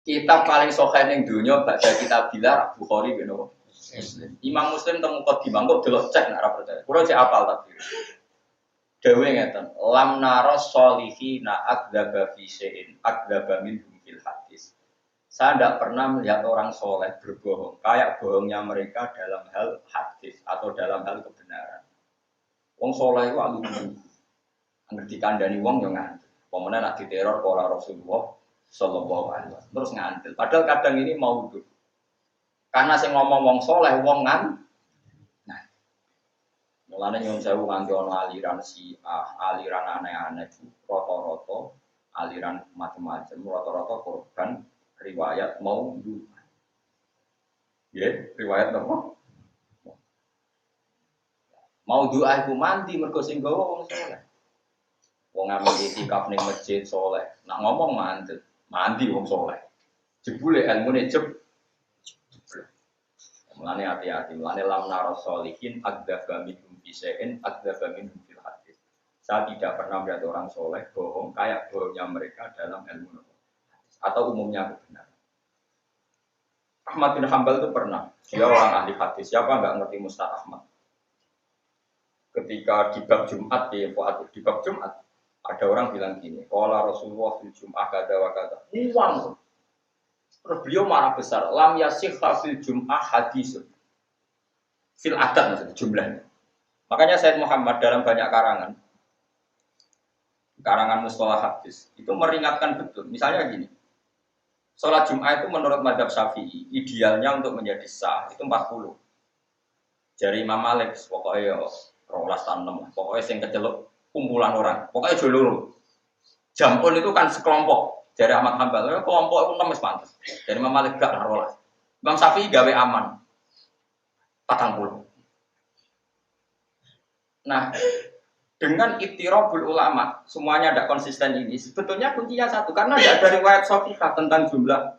Kitab paling sahih ning dunya baca kitab bila Bukhari ben apa? Muslim. Imam Muslim temu mukadimah kok delok cek nek ora percaya. Kulo cek apal tapi. Dewe ngeten, lam naros solihina akdzaba fi syai'in akdzaba minhum fil hadis. Saya tidak pernah melihat orang soleh berbohong kayak bohongnya mereka dalam hal hadis atau dalam hal kebenaran. Wong soleh itu alu ngerti kandhani wong yo ngantil. Pemene nak diteror pola Rasulullah sallallahu alaihi wasallam terus ngantil. Padahal kadang ini maudhu. Karena sing ngomong wong soleh wong ngan. Nah. Mulane nyuwun sewu nganti ana aliran aliran aneh-aneh rata-rata aliran macam-macam rata-rata korban riwayat maudhu. Nggih, riwayat apa? Maudhu iku mandi mergo sing gawa wong soleh. Wong amal itikaf ning masjid soleh. Nak ngomong mandi wong soleh. Jebule ilmune jebul. Mulane hati-hati, mulane lam naros solihin akdzaba minhum fi syai'in akdzaba minhum fil hadis. Saya tidak pernah melihat orang soleh bohong kayak bohongnya mereka dalam ilmu atau umumnya kebenaran. Ahmad bin Hanbal itu pernah, dia orang ahli hadis. Siapa enggak ngerti Mustad Ahmad? Ketika di bab Jumat di bab Jumat ada orang bilang gini, qala Rasulullah fil Jum'ah kada wa kada. Uang. Terus beliau marah besar, lam yasihha fil Jum'ah hadisun. Fil adat maksudnya jumlahnya. Makanya Said Muhammad dalam banyak karangan mustalah hadis itu meringatkan betul. Misalnya gini. Salat Jum'ah itu menurut mazhab Syafi'i idealnya untuk menjadi sah itu 40. Jari Imam Malik pokoknya 12 tahun 6. Pokoknya sing keceluk kumpulan orang. Pokoknya jolur. Jampun itu kan sekelompok. Dari Ahmad Hanbal, kelompok itu 6 pantas. Dari Imam Malik gak 12. Imam Syafi'i gawe aman. 40. Nah, dengan ittirabul ulama, semuanya ada konsisten ini. Sebetulnya kuncinya satu, karena tidak ada riwayat sahihah tentang jumlah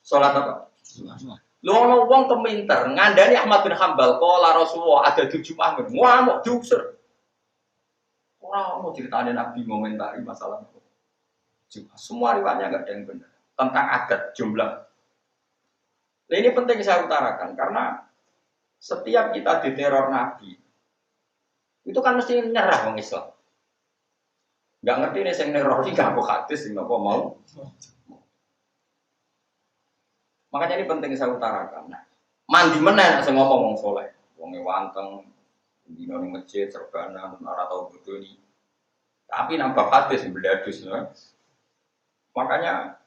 sholat apa? Lono wong keminter ngandani Ahmad bin Hanbal, qala Rasulullah ada di Jumat, ngamuk diusir. Ora mau ceritane Nabi ngomentari masalah itu. Semua riwayatnya enggak ada yang benar tentang adat jumlah. Nah, ini penting saya utarakan karena setiap kita diteror Nabi itu kan mesti nyerah wong Islam. Enggak ngerti nih sing neror iki gak hadis sing apa mau. Makanya ini penting saya utarakan. Nah, mandi meneh sing ngomong wong saleh, wonge wanteng dino ning masjid serbanan ora tau bodoni. Tapi nampak hadis beladus ya. Makanya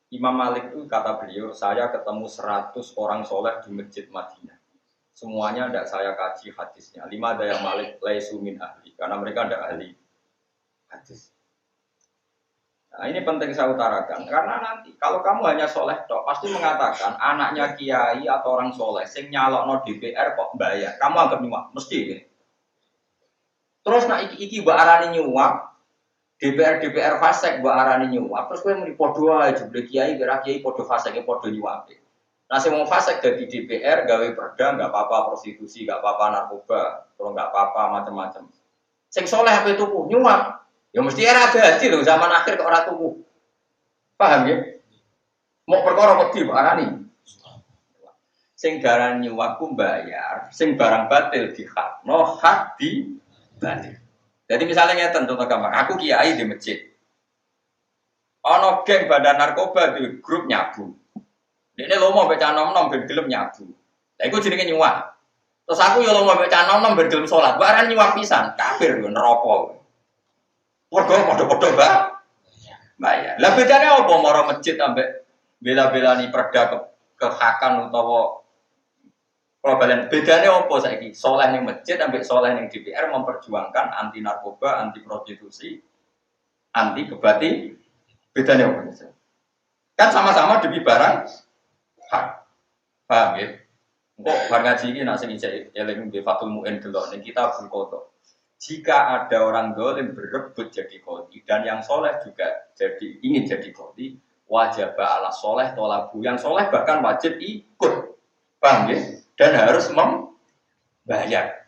Imam Malik itu kata beliau, saya ketemu 100 orang soleh di masjid Madinah. Semuanya tidak saya kaji hadisnya. 5 ada yang Malik laisu min ahli, karena mereka tidak ahli hadis. Nah, ini penting saya utarakan, karena nanti kalau kamu hanya soleh toh, pasti mengatakan anaknya kiai atau orang soleh, sing nyalokno DPR kok bayar, kamu anggap nyuap, mesti ini. Terus nak iki mbak arani nyuap, DPR fasek mbak arani nyuap, terus kowe muni padha ae jebule kiai kira kiai padha faseke padha nyuape. Nah sing wong fasek dadi DPR gawe perda enggak apa-apa prostitusi, enggak apa-apa narkoba, kalau enggak apa-apa macam-macam. Sing soleh apa tuku nyuap. Ya mesti era gaji lho zaman akhir kok ora tuku. Paham ya? Mau perkara wedi mbak arani. Sing darani nyuap ku bayar, sing barang batil dihakno hak di batil. Jadi misalnya ngeten contoh gampang, aku kiai di masjid. Ono geng badan narkoba di grup nyabu. Dene lomo mbek cah nom-nom ben gelem nyabu. Lah iku jenenge nyuap. Terus aku yo lomo mbek cah nom-nom ben gelem salat. Baran nyuap pisan, kafir yo neraka. Padha-padha Mbak. Bayar. Lah bedane apa maro masjid ambek bela-belani perda kehakan utawa problem bedanya apa saiki? Soleh ning masjid ambek soleh ning DPR memperjuangkan anti narkoba, anti prostitusi, anti kebati. Bedanya apa? Kan sama-sama demi barang hak. Paham ya? Kok bar ngaji iki nek sing isih eling Fatul Muin delok ning kita Bulqoto. Jika ada orang dolim berebut jadi qadhi dan yang soleh juga ingin jadi qadhi, wajib ala soleh tolabu. Yang soleh bahkan wajib ikut. Paham ya? Dan harus membayar.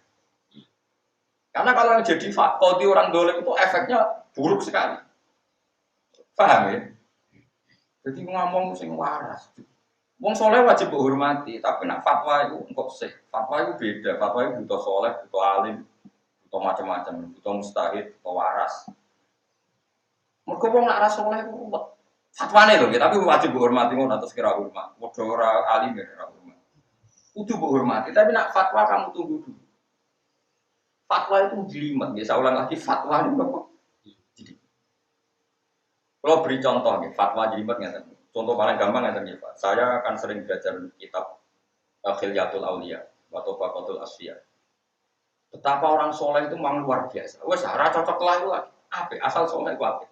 Karena kalau yang jadi qadhi orang dolim itu efeknya buruk sekali. Paham ya? Jadi ngomong sing waras. Wong soleh wajib dihormati, tapi nak fatwa itu kok sih. Fatwa itu beda. Fatwa itu butuh soleh, butuh alim, butuh macam-macam, butuh mustahid, butuh waras. Mereka wong nak ras soleh itu fatwane lho, tapi wajib dihormati ngono atas kira hormat. Padha ora alim ya ora hormat. Kudu dihormati, tapi nak fatwa kamu tunggu dulu. Fatwa itu jelimet, ya saya ulang lagi fatwa itu apa? Jadi, kalau beri contoh nih, fatwa jelimet nggak? Contoh paling gampang nggak Pak? Saya akan sering belajar kitab Khilyatul Auliya atau Baqatul Asfiya. Betapa orang soleh itu memang luar biasa. Wes, ora cocok lah itu lagi. Apa? Asal soleh itu apa?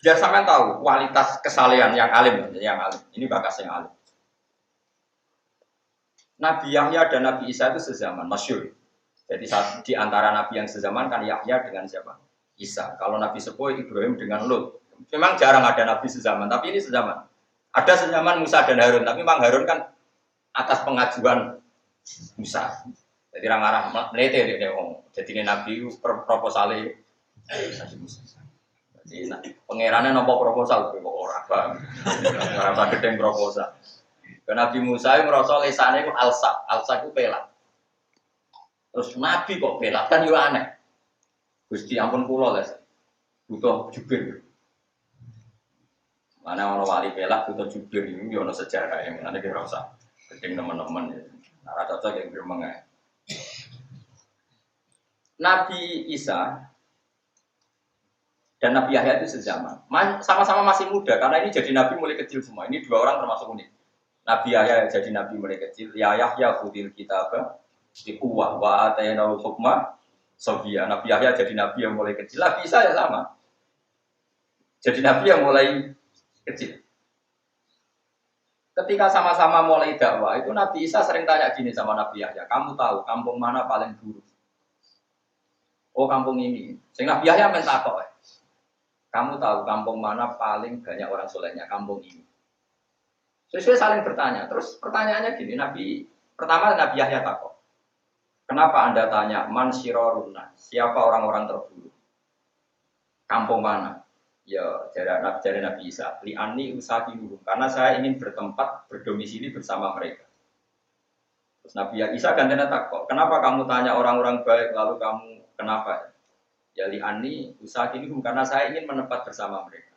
Biar sampean tahu kualitas kesalehan yang alim, yang alim. Ini bakas yang alim. Nabi Yahya dan Nabi Isa itu sezaman, masyhur. Jadi di antara nabi yang sezaman kan Yahya dengan siapa? Isa. Kalau Nabi Sepuh Ibrahim dengan Lut. Memang jarang ada nabi sezaman, tapi ini sezaman. Ada sezaman Musa dan Harun, tapi memang Harun kan atas pengajuan Musa. Jadi orang arah melete dia ngomong. Jadi ini nabi proposalnya jadi pangerannya nopo proposal kok ora bang. Ora bang gedeng proposal. Nabi Musa itu merasa lesane itu alsa itu pelak. Terus nabi kok pelak kan yo aneh. Gusti ampun kula les. Butuh jubir. Mana orang wali pelak butuh jubir ini ono sejarah yang mana kira usah gedeng teman-teman ya. Ora cocok yang gremeng ae. Nabi Isa dan Nabi Yahya itu sezaman. Sama-sama masih muda karena ini jadi nabi mulai kecil semua. Ini dua orang termasuk unik. Nabi Yahya jadi nabi mulai kecil. Ya Yahya khudil kitab bi quwwah wa atainaul hukma sabiyya. Nabi Yahya jadi nabi yang mulai kecil. Nabi Isa ya sama. Jadi nabi yang mulai kecil. Ketika sama-sama mulai dakwah, itu Nabi Isa sering tanya gini sama Nabi Yahya, "Kamu tahu kampung mana paling buruk?" "Oh, kampung ini." Sing Nabi Yahya mentakok, "Kamu tahu kampung mana paling banyak orang solehnya?" "Kampung ini." Sesuai saling bertanya. Terus pertanyaannya gini, pertama Nabi Yahya takok, "Kenapa Anda tanya man syiroruna? Siapa orang-orang terburuk? Kampung mana?" Ya, dari Nabi Isa, "Li'ani usahiluhum." Karena saya ingin bertempat berdomisili bersama mereka. Terus Nabi Isa gantinya takok, "Kenapa kamu tanya orang-orang baik lalu kamu kenapa?" Ya li'ani usahiluhum karena saya ingin menempat bersama mereka.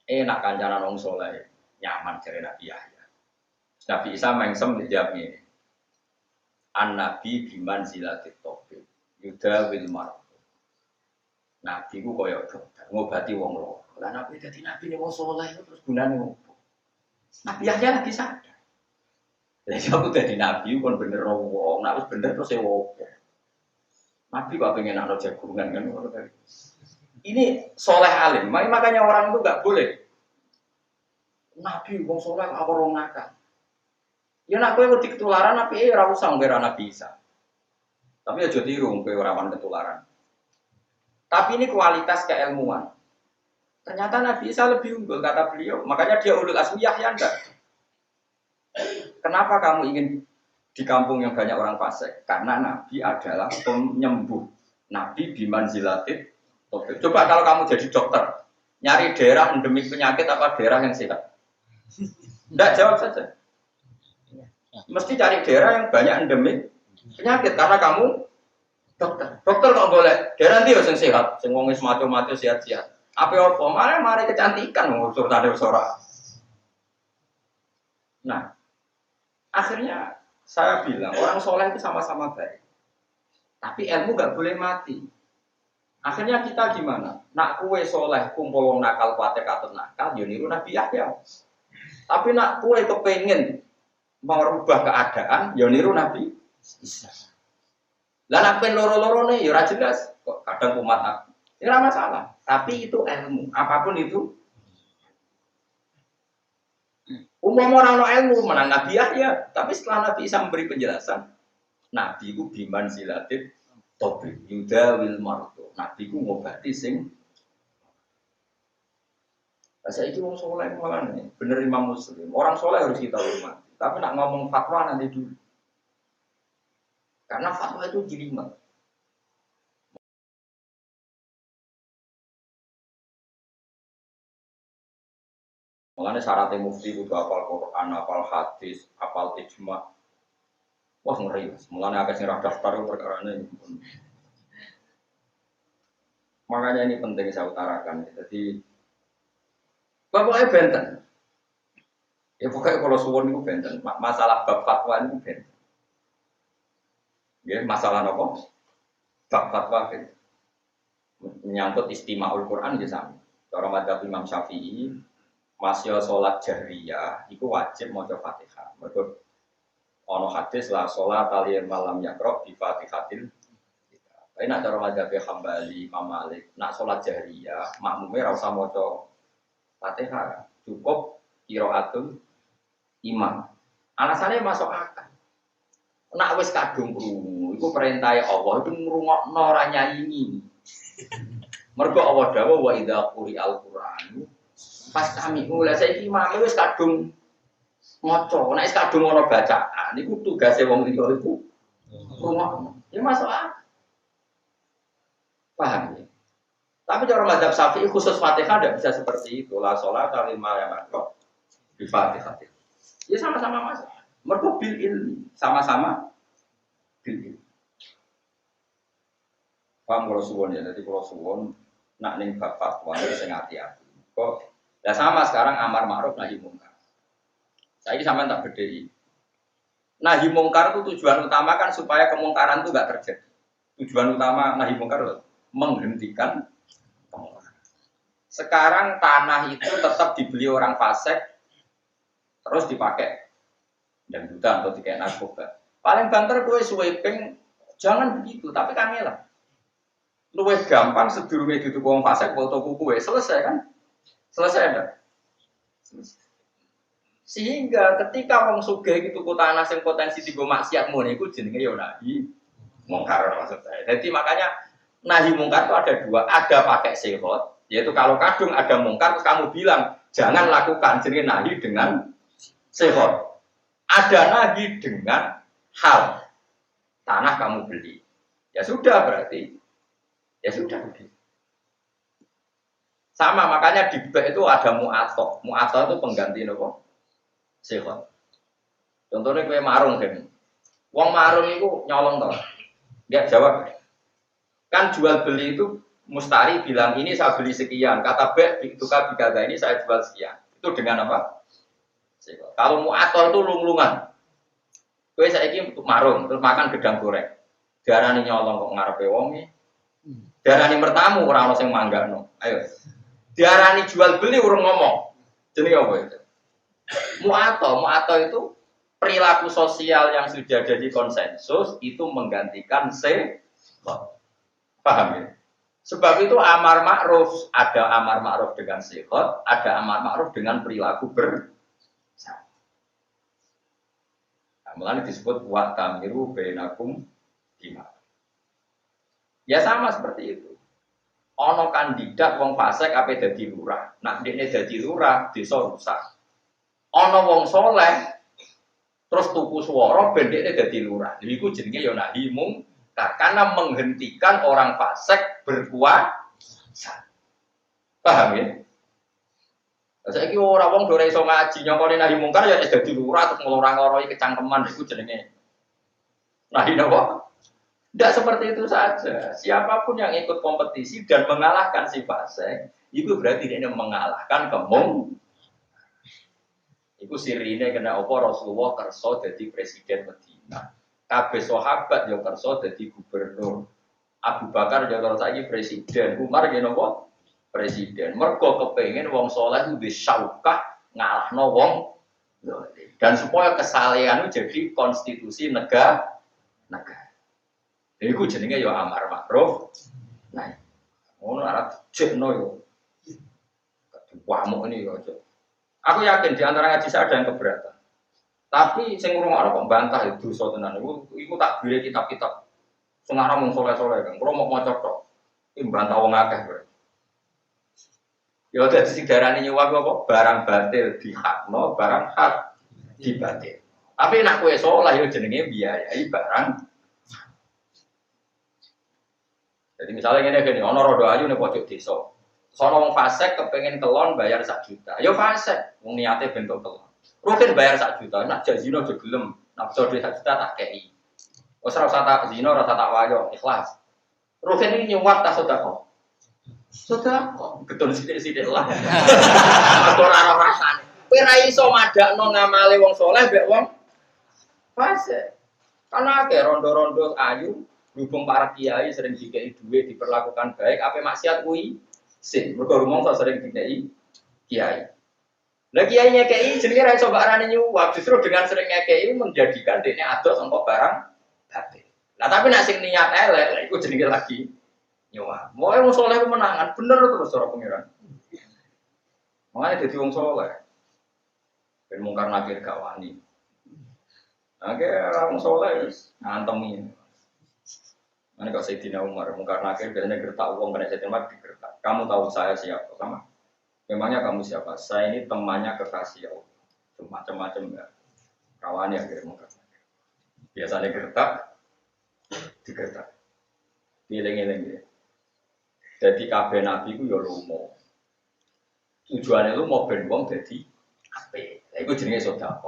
Enak kancanan wong soleh, nyaman dari Nabi Yahya. Nabi Isa mengsem dijawab ini. An-nabi biman zilatit tauhid yuda wil marad. Nabi ku koyo dokter ngobati wong loro. Lah nabi dadi nabi ne wong saleh terus gunane opo? Nabi Yahya lagi sadar. Lah aku dadi nabi kon bener wong, nek wis bener terus e opo? Nabi kok pengen ana jagungan kan. Ini soleh alim, makanya orang itu enggak boleh. Nabi wong saleh apa ora nakal. Ya nek kowe wedi ketularan apike ora usah ngger Nabi Isa. Tapi aja tiru kowe ora wan ketularan. Tapi ini kualitas keilmuan. Ternyata Nabi Isa lebih unggul kata beliau. Makanya dia ulul azmi Yahya enggak. Kenapa kamu ingin di kampung yang banyak orang fasik? Karena Nabi adalah penyembuh. Nabi biman zilatit. Coba kalau kamu jadi dokter, nyari daerah endemik penyakit apa daerah yang sehat? Enggak, jawab saja. Mesti cari daerah yang banyak endemik penyakit karena kamu dokter kok boleh daerah nanti yang sehat, sing wong wis mati sehat-sehat. Apa mari kecantikan unsur tadi ora. Nah, akhirnya saya bilang orang soleh itu sama-sama baik. Tapi ilmu gak boleh mati. Akhirnya kita gimana? Nak kue soleh kumpul wong nakal kuate katut nakal, yo niru Nabi Yahya. Tapi nak kue kepengen merubah keadaan, yo niru Nabi Isa. Lah nek loro-loro ne ya ora jelas kok kadang umat aku. Ya ora masalah, tapi itu ilmu, apapun itu. Umum orang no ilmu menang Nabi Yahya, tapi setelah Nabi Isa memberi penjelasan, Nabi ku biman zilatit tauhid yuda wil marto. Nabi ku ngobati sing saya itu orang soleh malah nih, bener Imam Muslim. Orang soleh harus kita hormati, tapi nak ngomong fatwa nanti dulu. Karena fatwa itu jelimet. Makanya syaratnya mufti kudu apal Quran, apal hadis, apal ijma. Wah ngeri. Mulane akeh sing ra daftar perkarane. Makanya ini penting saya utarakan. Jadi bapaknya benten. Ya pokoknya kalau suwon itu benten. Masalah bab fatwa itu benten. Ya masalah apa? Bab fatwa benten. Menyangkut istimaul Quran ya sama. Cara madzhab Imam Syafi'i, masya sholat jahriyah itu wajib maca Fatihah. Mergo ana hadis la sholat aliyah malam yakra bi Fatihatil. Tapi nak cara madzhab Hambali, Imam Malik, nak sholat jahriyah makmume ora usah maca Fatihah, cukup qiraatul imam. Alasannya masuk akal. Nak wis kadung krungu, iku perintah Allah itu ngrungokno ora nyanyi. Mergo Allah dawuh wa idza quri'al Qur'an fastami'u. Lah saiki imam wis kadung maca, nek wis kadung ana bacaan iku tugase wong liya iku ngrungokno. Ya masuk akal. Paham ya? Tapi cara mazhab Syafi'i khusus Fatihah tidak bisa seperti itu. La sholat lima yang makro di Fatihah. Ya sama-sama mas. Mergo bil ilmi, sama-sama bil ilmi. Paham kalau suwon ya? Jadi kalau suwon nak ning bab fatwa itu sing hati-hati. Kok ya sama sekarang amar ma'ruf nahi mungkar. Saya ini sampean tak bedheki. Nahi mungkar itu tujuan utama kan supaya kemungkaran itu enggak terjadi. Tujuan utama nahi mungkar itu menghentikan. Sekarang tanah itu tetap dibeli orang fasik, terus dipakai dan hutan atau dikai narkoba. Paling banter gue sweeping, jangan begitu, tapi kangelan. Luwih gampang sedurunge dituku wong fasik foto kuku selesai kan? Selesai enggak? Sehingga ketika wong sugih itu tanah sing potensi digo maksiat mune iku jenenge ya nahi mungkar maksud saya. Jadi makanya nahi mungkar itu ada dua, ada pakai sihot. Yaitu kalau kadung ada mungkar, terus kamu bilang, jangan lakukan, jadi nahi dengan sihot. Ada nahi dengan hal. Tanah kamu beli. Ya sudah berarti. Ya sudah begitu. Sama, makanya di bab itu ada mu'atok. Mu'atok itu pengganti apa? Sihot. Contohnya kayak marung kan. Wong marung itu nyolong toh. Dia jawab. Kan jual beli itu mustari bilang ini saya beli sekian, kata B tukar dikata ini saya jual sekian. Itu dengan apa? Kalau mu'ator itu lung-lungan. Kowe saiki untuk marung terus makan gedang goreng. Diarani nyolong kok ngarepe wonge. Diarani mertamu ora ono sing manggano. Ayo. Diarani jual beli urung ngomong. Jenenge apa itu? Mu'ator itu perilaku sosial yang sudah jadi konsensus itu menggantikan paham ya? Sebab itu amar ma'ruf, ada amar ma'ruf dengan sihot, ada amar ma'ruf dengan perilaku bersama. Nah, mulanya disebut wa tamiru bainakum bima. Ya sama seperti itu. Ono kandidat wong fasik ape dadi lurah. Nak dekne dadi lurah, desa rusak. Ono wong soleh terus tuku swara ben dekne dadi lurah. Lha iku jenenge ya nahi mungkar. Karena menghentikan orang fasik berkuasa. Paham ya? Saiki ora wong do ora iso ngaji nyongkone nahi mungkar ya wis dadi lurah terus nglorang-loroi kecangkeman iku jenenge nahi napa? Tidak seperti itu saja. Siapapun yang ikut kompetisi dan mengalahkan si fasik, itu berarti dia mengalahkan kemung. Iku sirine kena apa Rasulullah kersa dadi presiden Madinah. Kabeh sahabat yo kersa dadi gubernur. Abu Bakar yo kersa saiki presiden. Umar yo napa? Presiden. Mergo kepengin wong saleh ku disyaukah ngalahno wong dan supaya kesalehan itu jadi konstitusi negara. Iku jenenge yo amar ma'ruf. Nah, ngono arep jekno yo. Wamuk ini yo. Aku yakin di antara ngaji saya ada yang keberatan. Tapi sing ngrungokno kok bantah itu dosa tenan. Iku tak bire kitab-kitab sing arep mung soleh-soleh kan. Kulo mau maca tok. Iki bantah wong akeh berarti. Ya dadi sing darani nyuwak apa barang batil dihakno, barang hak dibatil. Tapi nek kowe saleh yo jenenge biayai barang. Jadi misalnya ngene ana rodo ayu ning pojok desa. Sono wong fasik kepengen kelon bayar 1 juta. Yo fasik, wong niate bentuk kelon. Rugen bayar 1 juta, nak jak zina aja gelem. Nak bojo 1 juta tak kei. Wes ora usah tak zina, ora usah tak wayo, ikhlas. Rugen ini nyuwat ta sedekah. Sedekah, betul sithik-sithik lah. Ora ana rasane. Kowe ra iso madakno ngamale wong saleh mbek wong fasik. Karena akeh rondo-rondo ayu, hubung para kiai sering dikei duit diperlakukan baik, apa maksiat kuwi? Sing mergo rumangsa sering dikei kiai. Lah kiai nyekei jenenge ra iso mbak arane nyuwap, justru dengan sering nyekei menjadikan dekne ados engko barang batil. Lah tapi nek sing niat elek, lha iku jenenge lagi nyuwap. Moe wong saleh ku menangan bener terus cara pengiran. Makane dadi wong saleh. Ben mungkar nakir gak wani. Oke, wong saleh wis ngantemi. Mana kalau Sayyidina Umar, mungkar nakir biasanya gertak uang pada Sayyidina Umar digertak. Kamu tahu saya siapa? Sama. Memangnya kamu siapa? Saya ini temannya kekasih Allah. Macam-macam ya. Kawan yang kirim mungkar nakir. Biasanya gertak, digertak. Giling-giling ya. Jadi kabeh nabi itu ya lumo. Tujuannya lu mau ben wong jadi ape. Lah iku jenenge sedekah.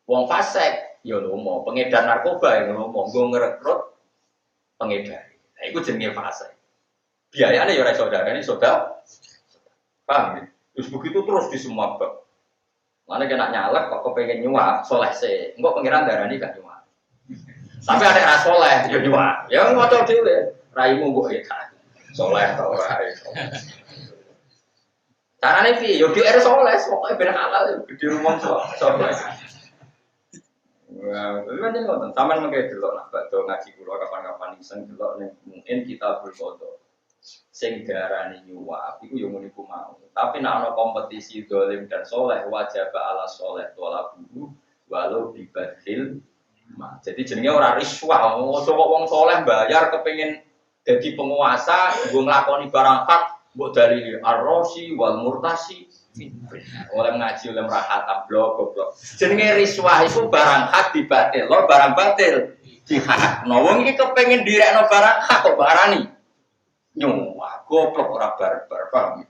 Wong fasik ya lumo, pengedar narkoba ya lumo, nggo ngrekrut pengedar. Nah, itu jenenge fase. Biayanya ya ora saudarane saudara. Paham ya? Terus begitu terus di semua bab. Mana kena nyalek kok kepengen nyuap, soleh sih. Engko pengiran darani gak nyuap. Tapi ada ra soleh ya nyuap. Ya ngoco dhewe. Raimu mbok edan. Soleh ta ora iso. Carane piye? Yo DR soleh, pokoke ben halal gede rumong soleh. Wah, itu kan yang nonton. Taman mengkaji dulu nak baca ngaji kulo kapan-kapan iseng dulu nih mungkin kita berfoto. Sing darani nyuwap, itu yang uniku mau. Tapi nak ada kompetisi dolim dan soleh wajib ala soleh tolak bulu walau dibadil. Jadi jenenge orang riswah. Coba wong soleh bayar kepengen jadi penguasa, gue ngelakoni barang hak, buat dari arrosi wal murtasi. Oleh ngaji oleh merahatam blok. Jenenge riswah itu barang hak dibatil, lo barang batil dihak. No wong iki kepengen direkno barang hak kok barani. Nyuwah, goblok ora barbar, paham.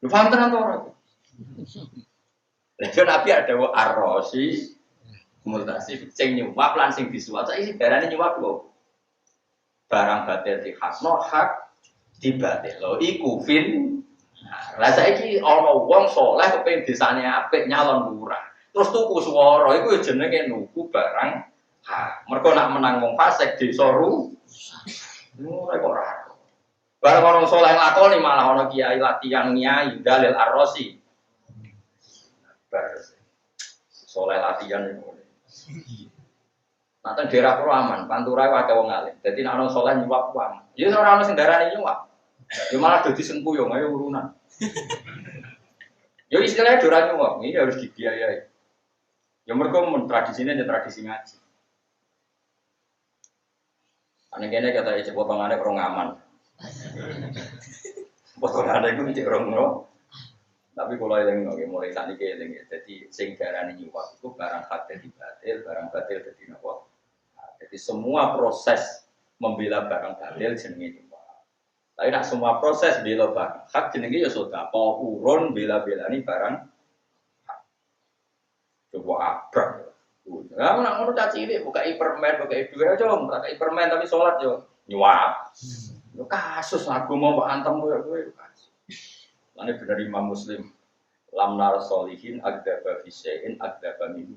Lu paham tenan ora? Lah Nabi ada arrosi multasi sing nyuwap lan sing disuwap. Saiki darane nyuwap lho. Barang batil dihakno hak dibatil. Lho iku fin. Lah saiki ana wong saleh kepengin desane apik nyalon lurah. Terus tuku swara iku jenenge nuku barang hak. Mergo nak menang wong fasik desa rusak. Ora kok ora. Barang orang saleh lakoni malah ana kiai latihan nyai dalil arrosi. Bar saleh latihan iku. Nah, teng daerah kulo aman, Pantura wae wong alim. Dadi nek ana saleh nyuwap aman. Ya ora ana sing darani nyuwap. Ya malah dadi sengkuyung ayo urunan. Ya istilahnya doran nyuwap, ini harus dibiayai. Ya mergo tradisinya ya tradisi ngaji. Ane kene kata iki potongane orang aman. Potongane iku cek orang ngono. Tapi kalau eling nggih mulai sakniki eling. Jadi sing darani nyuwap iku barang hak dadi batil, barang batil dadi napa? Jadi semua proses membela barang batil jenenge nyuwap. Tapi nak semua proses bela barang hak jenenge ya sedekah, urun bela-belani barang hak. Coba abrak. Lah nak ngono cah cilik buka permen, buka duwe aja, buka permen tapi salat yo nyuwap. Yo kasus aku mau mbok antem kowe kasus. Lane bener Imam Muslim lam nar solihin agdaba fi syai'in agdaba minhu.